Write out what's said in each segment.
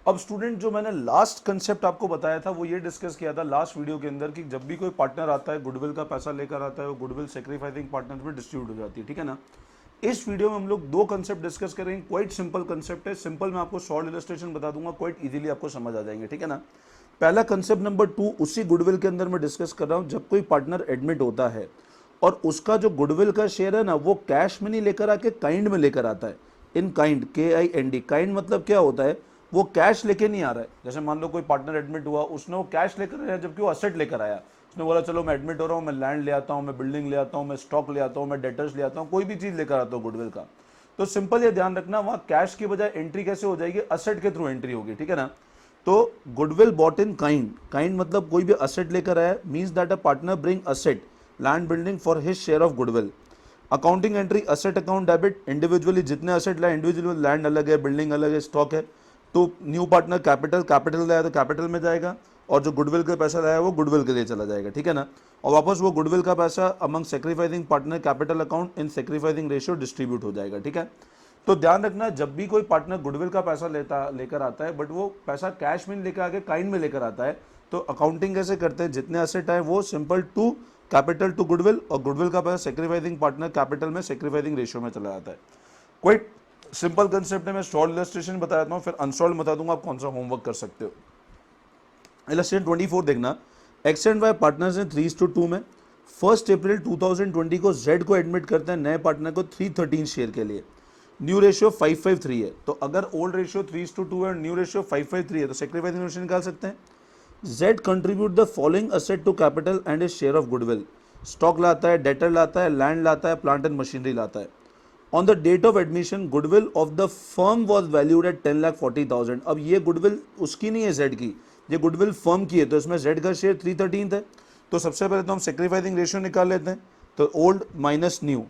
अब स्टूडेंट जो मैंने लास्ट कंसेप्ट आपको बताया था वो ये डिस्कस किया था लास्ट वीडियो के अंदर कि जब भी कोई पार्टनर आता है गुडविल का पैसा लेकर आता है वो गुडविल सेक्रीफाइसिंग पार्टनर में डिस्ट्रीब्यूट हो जाती है, ठीक है ना। इस वीडियो में हम लोग दो कंसेप्ट डिस्कस करेंगे। क्वाइट सिंपल कंसेप्ट है, सिंपल मैं आपको शॉर्ट इलस्ट्रेशन बता दूंगा, क्वाइट इजीली आपको समझ आ जाएंगे, ठीक है ना। पहला कंसेप्ट नंबर 2 उसी गुडविल के अंदर मैं डिस्कस कर रहा हूं। जब कोई पार्टनर एडमिट होता है और उसका जो गुडविल का शेयर है ना वो कैश में नहीं लेकर आके काइंड में लेकर आता है। इन काइंड, KIND, काइंड मतलब क्या होता है, वो कैश लेके नहीं आ रहा है। जैसे मान लो कोई पार्टनर एडमिट हुआ, उसने वो कैश लेकर आया जबकि वो असेट लेकर आया। उसने बोला चलो मैं एडमिट हो रहा हूँ, मैं लैंड ले आता हूँ, मैं बिल्डिंग ले आता हूँ, मैं स्टॉक ले आता हूँ, मैं डेटर्स ले आता हूँ, कोई भी चीज़ लेकर आता हूँ गुडविल का। तो सिंपल ये ध्यान रखना, वहाँ कैश की बजाय एंट्री कैसे हो जाएगी, असेट के थ्रू एंट्री होगी, ठीक है ना। तो goodwill bought in kind, kind मतलब कोई भी असेट लेकर आया, means that a partner bring asset land building for his share of goodwill. Accounting entry asset account debit, individually जितने असेट लाए, इंडिविजुअल लैंड अलग है, बिल्डिंग अलग है, स्टॉक है। तो न्यू पार्टनर कैपिटल लाया तो कैपिटल में जाएगा, और जो गुडविल का पैसा लाया वो गुडविल के लिए चला जाएगा, ठीक है ना। और वापस वो गुडविल का पैसा among sacrificing partner capital account in sacrificing ratio distribute हो जाएगा, ठीक है। तो ध्यान रखना, जब भी कोई पार्टनर गुडविल का पैसा लेकर आता है बट वो पैसा कैश में लेकर आके काइंड में लेकर आता है, तो अकाउंटिंग कैसे करते हैं, जितने असेट आए वो simple to capital to goodwill, और गुडविल का पैसा सेक्रीफाइसिंग पार्टनर कैपिटल में सेक्रीफाइसिंग रेशियो में चला जाता है। कोई सिंपल कंसेप्ट है, मैं शॉर्ट इलस्ट्रेशन बता देता हूँ, फिर अनसॉल्व बता दूंगा आप कौन सा होमवर्क कर सकते हो। इलस्ट्रेशन 24 देखना, एक्स एंड वाई पार्टनर्स हैं 3:2 में। 1 अप्रैल 2020 को जेड को एडमिट करते हैं नए पार्टनर को 313 शेयर के लिए। न्यू रेशियो 553 है, तो अगर ओल्ड रेशियो 3:2 है और न्यू रेशियो 553 है तो सेक्रीफाइसिंग रेशियो निकाल सकते हैं। Z contribute the following asset to capital and a share of goodwill. Stock लाता है, डेटर लाता है, लैंड लाता है, प्लांट एंड मशीनरी लाता है। On the date of admission goodwill of the firm was valued at 10,40,000। अब ये गुडविल उसकी नहीं है जेड की, ये गुडविल फर्म की है, तो इसमें जेड का शेयर 313 है। तो सबसे पहले तो हम सेक्रीफाइसिंग रेशियो निकाल लेते हैं, तो ओल्ड माइनस न्यू,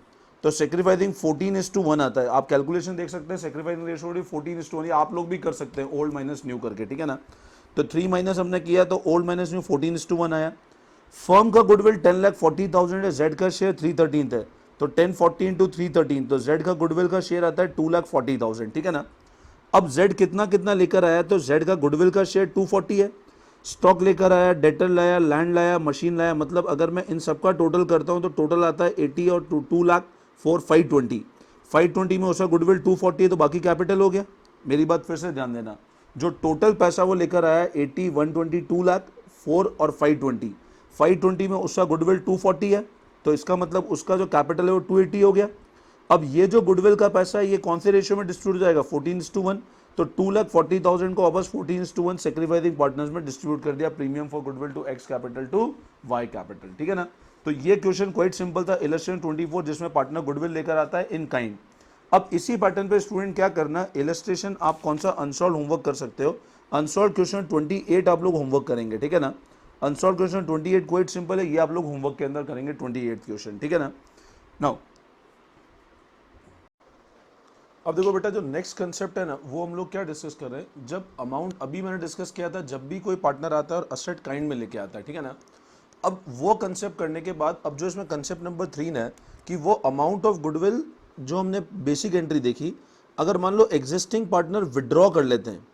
तो सेक्रीफाइसिंग 14:1 आता है। आप कैलकुलेशन देख सकते हैं, सेक्रीफाइसिंग रेशियो 14:1, आप लोग भी कर सकते हैं ओल्ड माइनस न्यू करके, ठीक है ना। तो 3 माइनस हमने किया तो ओल्ड माइनस न्यू 14:1 आया। फर्म का गुडविल 10,40,000 है, जेड का शेयर 313 है, तो 1040 इंटू 313, तो जेड का गुडविल का शेयर आता है 2,40,000, ठीक है ना। अब जेड कितना कितना लेकर आया, तो जेड का गुडविल का शेयर 240 है, स्टॉक लेकर आया, डेटर लाया, लैंड लाया, मशीन लाया, मतलब अगर मैं इन सबका टोटल करता हूं तो टोटल आता है 80 और 2,04,520। 520 में उसका गुडविल 240 है, तो बाकी कैपिटल हो गया। मेरी बात फिर से ध्यान देना, जो टोटल पैसा वो लेकर आया 80, 120, 2 लाख, 4 और 520, 520 में उसका गुडविल 240 है, तो इसका मतलब उसका जो कैपिटल है वो 280 हो गया। अब ये जो गुडविल का पैसा है ये कौन से रेशियो में डिस्ट्रीब्यूट हो जाएगा, 14:1, तो 2,40,000 को वापस 14:1 सेक्रीफाइसिंग पार्टनर्स में डिस्ट्रीब्यूट कर दिया, premium for goodwill to X capital to Y capital, ठीक है ना। तो ये क्वेश्चन क्वाइट सिंपल था, इलस्ट्रेशन 24, जिसमें पार्टनर गुडविल लेकर आता है इन काइंड। अब इसी पैटर्न पे स्टूडेंट क्या करना, इलस्ट्रेशन आप कौन सा अनसॉल्व होमवर्क कर सकते हो, अनसॉल्व क्वेश्चन 28 आप लोग होमवर्क करेंगे, ठीक है ना। अनसॉल्व क्वेश्चन 28 क्वाइट सिंपल है, ये आप लोग होमवर्क के अंदर करेंगे 28 क्वेश्चन, ठीक है ना। नाउ अब देखो बेटा, जो नेक्स्ट कंसेप्ट है ना वो हम लोग क्या डिस्कस कर रहे हैं, जब अमाउंट अभी मैंने डिस्कस किया था, जब भी कोई पार्टनर आता है और असेट काइंड में लेके आता है, ठीक है ना। अब वो कंसेप्ट करने के बाद अब जो इसमें कंसेप्ट नंबर 3 है कि वो अमाउंट ऑफ गुडविल जो हमने बेसिक एंट्री देखी, अगर मान लो एग्जिस्टिंग पार्टनर विड्रॉ कर लेते हैं,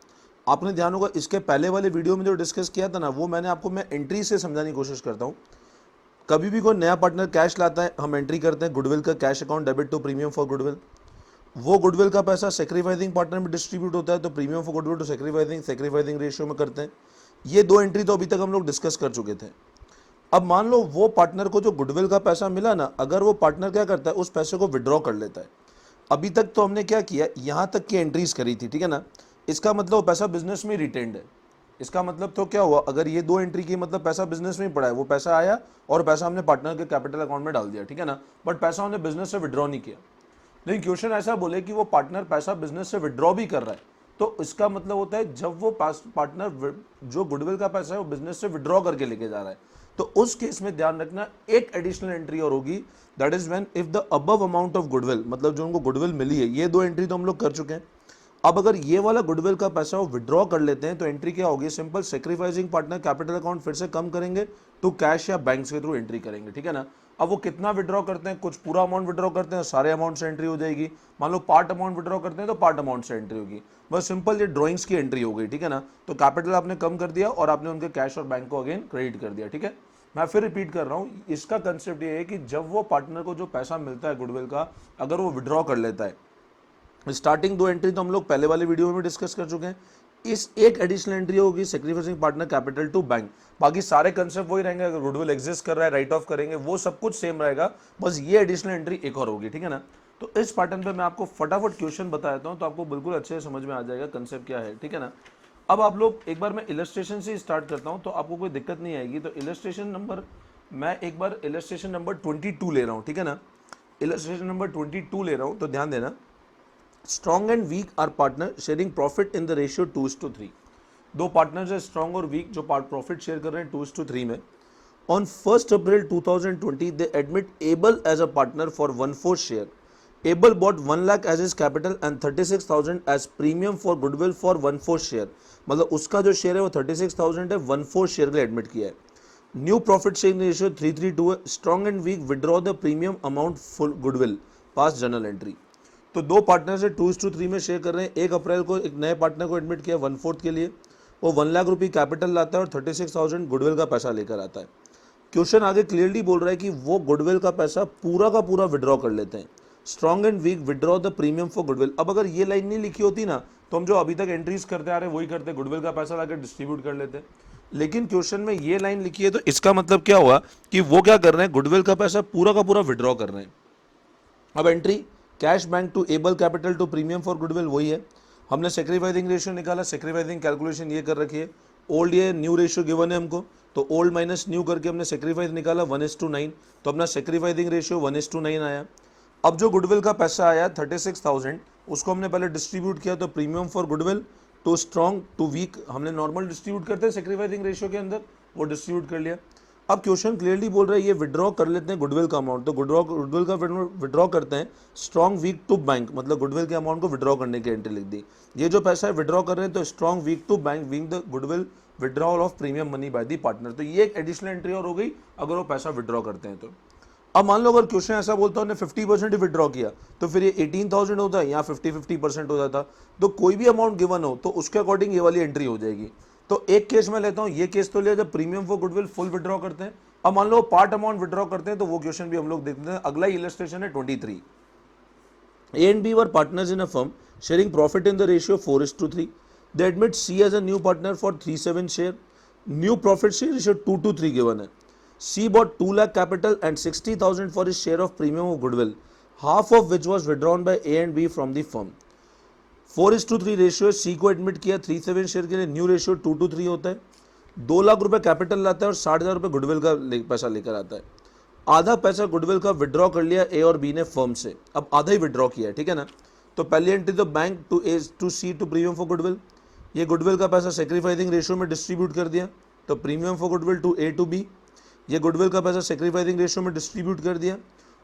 आपने ध्यान होगा इसके पहले वाले वीडियो में जो डिस्कस किया था ना वो मैंने आपको मैं एंट्री से समझाने की कोशिश करता हूँ। कभी भी कोई नया पार्टनर कैश लाता है, हम एंट्री करते हैं गुडविल का cash account debit to premium for goodwill. वो गुडविल का पैसा सेक्रीफाइसिंग पार्टनर में डिस्ट्रीब्यूट होता है, तो premium for goodwill to sacrificing ratio में करते हैं। ये दो एंट्री तो अभी तक हम लोग डिस्कस कर चुके थे। अब मान लो वो पार्टनर को जो गुडविल का पैसा मिला ना, अगर वो पार्टनर क्या करता है उस पैसे को विड्रॉ कर लेता है। अभी तक तो हमने क्या किया, यहां तक की एंट्रीज करी थी, ठीक है ना। इसका मतलब वो पैसा बिजनेस में रिटेन्ड है। इसका मतलब तो क्या हुआ, अगर ये दो एंट्री की मतलब पैसा बिजनेस में ही पड़ा है, वो पैसा आया और पैसा हमने पार्टनर के कैपिटल अकाउंट में डाल दिया, ठीक है ना, बट पैसा हमने बिजनेस से विड्रॉ नहीं किया। लेकिन क्वेश्चन ऐसा बोले कि वो पार्टनर पैसा बिजनेस से विड्रॉ भी कर रहा है, तो इसका मतलब होता है जब वो पार्टनर जो गुडविल का पैसा है वो बिजनेस से विड्रॉ करके लेके जा रहा है, तो उस केस में ध्यान रखना एक एडिशनल एंट्री और होगी, that is when if the above amount of goodwill, मतलब जो उनको गुडविल मिली है, ये दो एंट्री तो हम लोग कर चुके हैं। अब अगर ये वाला गुडविल का पैसा वो विड्रॉ कर लेते हैं तो एंट्री क्या होगी, simple sacrificing partner capital account फिर से कम करेंगे टू कैश या बैंक के थ्रू एंट्री करेंगे, ठीक है ना। अब वो कितना विड्रॉ करते हैं, कुछ पूरा अमाउंट विड्रॉ करते हैं, सारे अमाउंट से एंट्री हो जाएगी। मान लो पार्ट अमाउंट विड्रॉ करते हैं तो पार्ट अमाउंट से एंट्री होगी। बस सिंपल ये ड्रॉइंग्स की एंट्री हो गई, ठीक है ना। तो कैपिटल आपने कम कर दिया और आपने उनके कैश और बैंक को अगेन क्रेडिट कर दिया, ठीक है। मैं फिर रिपीट कर रहा हूँ, इसका कंसेप्ट ये है कि जब वो पार्टनर को जो पैसा मिलता है गुडविल का, अगर वो विड्रॉ कर लेता है, स्टार्टिंग 2 एंट्री तो हम लोग पहले वाले वीडियो में डिस्कस कर चुके हैं। इस एक एडिशनल एंट्री होगी sacrificing partner capital to bank. बाकी सारे कंसेप्ट वही रहेंगे, अगर गुडविल एग्जिस्ट कर रहा है राइट ऑफ करेंगे, वो सब कुछ सेम रहेगा, बस ये एडिशनल एंट्री एक और होगी, ठीक है ना। तो इस पैटर्न पे मैं आपको फटाफट क्वेश्चन बता देता हूँ, तो आपको बिल्कुल अच्छे से समझ में आ जाएगा कंसेप्ट क्या है, ठीक है ना। अब आप लोग एक बार मैं इलस्ट्रेशन से स्टार्ट करता हूँ तो आपको कोई दिक्कत नहीं आएगी। तो इलस्ट्रेशन नंबर, मैं एक बार इलस्ट्रेशन नंबर 22 ले रहा हूँ, ठीक है ना। इलस्ट्रेशन नंबर 22 ले रहा हूँ, तो ध्यान देना। Strong and weak are partner sharing profit in the ratio 2:3। दो पार्टनर्स है स्ट्रॉन्ग और वीक जो प्रॉफिट शेयर कर रहे हैं 2:3 में। On 1 April 2020 they admit Able as a partner for 1/4 share. Able bought 1 lakh as is capital and 36,000 as premium for goodwill for 1/4 share. मतलब उसका जो शेयर है वो 36,000 है, 1/4 शेयर के लिए एडमिट किया है। न्यू प्रॉफिट शेयरिंग रेशियो 3:3 है। Strong and weak withdraw the premium amount full goodwill pass journal entry. तो दो पार्टनर से 2:3 में शेयर कर रहे हैं। 1 अप्रैल को एक नए पार्टनर को एडमिट किया 1/4 के लिए, वो 1 लाख रुपये कैपिटल लाता है और 36,000 गुडविल का पैसा लेकर आता है। क्वेश्चन आगे क्लियरली बोल रहा है कि वो गुडविल का पैसा पूरा का पूरा विड्रॉ कर लेते हैं। Strong and weak withdraw the premium for goodwill. अब अगर ये लाइन नहीं लिखी होती ना तो हम जो अभी तक एंट्रीज करते आ रहे हैं वही करते, गुडविल का पैसा लाकर डिस्ट्रीब्यूट कर लेते। लेकिन क्वेश्चन में ये लाइन लिखी है तो इसका मतलब क्या हुआ कि वो क्या कर रहे हैं, गुडविल का पैसा पूरा का पूरा विड्रॉ कर रहे हैं। अब entry cash bank to Able capital to premium for goodwill वही है। हमने सेक्रीफाइसिंग रेशियो निकाला, सेक्रीफाइसिंग कैलकुलेशन ये कर रखी है। ओल्ड ये न्यू रेशियो गिवन है हमको, तो ओल्ड माइनस न्यू करके हमने सेक्रीफाइस निकाला 1:9, तो अपना सेक्रीफाइसिंग रेशियो 1:9 आया। अब जो गुडविल का पैसा आया 36,000, उसको हमने पहले डिस्ट्रीब्यूट किया, तो premium for goodwill to strong to weak हमने नॉर्मल डिस्ट्रीब्यूट करते हैं सेक्रीफाइसिंग रेशियो के अंदर, वो डिस्ट्रीब्यूट कर लिया। अब क्वेश्चन क्लियरली बोल रहा है ये विड्रॉ कर लेते हैं गुडविल का अमाउंट, तो गुडविल का विड्रॉ करते हैं स्ट्रॉन्ग वीक टू बैंक, मतलब गुडविल के अमाउंट को विड्रॉ करने की एंट्री लिख दी। ये जो पैसा है विड्रॉ कर रहे हैं तो strong weak to bank being the goodwill withdrawal of premium money by the partner. तो ये एक एडिशनल एंट्री और हो गई अगर वो पैसा विड्रॉ करते हैं तो। अब मान लो अगर क्वेश्चन ऐसा बोलता है 50% ही विड्रॉ किया तो फिर ये 18,000 होता है, यहाँ 50% हो जाता। तो कोई भी अमाउंट गिवन हो तो उसके अकॉर्डिंग ये वाली एंट्री हो जाएगी। तो एक केस में लेता हूँ, ये केस तो लिया जब premium for goodwill full withdraw करते हैं। अब मान लो पार्ट अमाउंट विड्रॉ करते हैं तो वो क्वेश्चन भी हम लोग देखते हैं। अगला इलस्ट्रेशन है 23। A and B were partners in a firm sharing profit in the ratio 4:3. They admit C as a new partner for 3/7 share. New profit share ratio 2:3 given है। C bought 2 lakh capital and 60,000 for his share of premium of goodwill, half of which was withdrawn by A and B from the firm. 4:3 ratio, C को admit किया 3/7 share के लिए, new ratio 2:3 होता है। 2 लाख रुपए capital लाता है और 60,000 रुपये गुडविल का पैसा लेकर आता है। आधा पैसा गुडविल का विड्रॉ कर लिया ए और बी ने फर्म से, अब आधा ही विड्रॉ किया है, ठीक है ना। तो पहली एंट्री तो bank to A to C to premium for goodwill, ये गुडविल का पैसा सेक्रीफाइसिंग रेशियो में डिस्ट्रीब्यूट कर दिया, तो premium for goodwill to A to B, ये गुडविल का पैसा सेक्रीफाइसिंग रेशियो में डिस्ट्रीब्यूट कर दिया।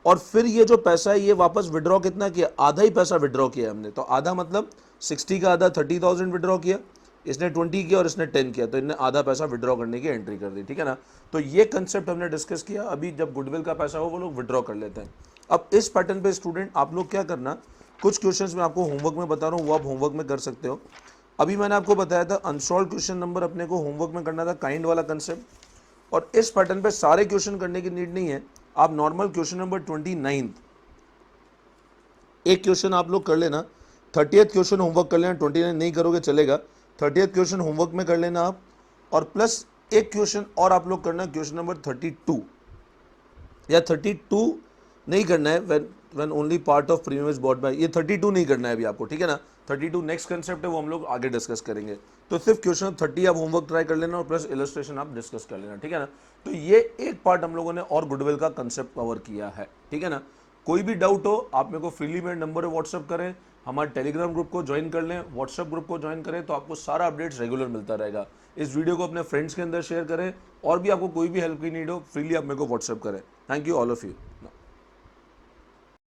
और फिर ये जो पैसा है ये वापस विड्रॉ कितना किया, आधा ही पैसा विड्रॉ किया हमने। तो आधा मतलब 60 का आधा 30,000 विड्रॉ किया, इसने 20 किया और इसने 10 किया, तो इन्हें आधा पैसा विड्रॉ करने की एंट्री कर दी, ठीक है ना। तो ये कंसेप्ट हमने डिस्कस किया। अभी जब गुडविल का पैसा हो वो लोग विड्रॉ कर लेते हैं। अब इस पैटर्न पे स्टूडेंट आप लोग क्या करना, कुछ क्वेश्चंस मैं आपको होमवर्क में बता रहा हूँ, वो आप होमवर्क में कर सकते हो। अभी मैंने आपको बताया था अनसॉल्व क्वेश्चन नंबर अपने को होमवर्क में करना था, काइंड वाला कंसेप्ट। और इस पैटर्न पे सारे क्वेश्चन करने की नीड नहीं है, आप नॉर्मल क्वेश्चन नंबर 29 एक क्वेश्चन आप लोग कर लेना, 30th क्वेश्चन होमवर्क कर लेना, 29 नहीं करोगे चलेगा, 30th क्वेश्चन होमवर्क में कर लेना आप। और प्लस एक क्वेश्चन और आप लोग करना, क्वेश्चन नंबर 32 या 32 नहीं करना है, when only part of premium is bought by, ये 32 नहीं करना है अभी आपको, ठीक है ना। 32 नेक्स्ट कंसेप्ट है, वो हम लोग आगे डिस्कस करेंगे। तो सिर्फ क्वेश्चन 30 आप होमवर्क ट्राई कर लेना और प्लस इलस्ट्रेशन आप डिस्कस कर लेना, ठीक है ना। तो ये एक पार्ट हम लोगों ने और गुडविल का कंसेप्ट कवर किया है, ठीक है ना। कोई भी डाउट हो आप मेरे को फ्रीली मेरे नंबर पर व्हाट्सअप करें, हमारे टेलीग्राम ग्रुप को ज्वाइन कर लें, व्हाट्सएप ग्रुप को ज्वाइन करें, तो आपको सारा अपडेट्स रेगुलर मिलता रहेगा। इस वीडियो को अपने फ्रेंड्स के अंदर शेयर करें, और भी आपको कोई भी हेल्प की नीड हो फ्रीली आप मेरे को व्हाट्सएप करें। Thank you all of you.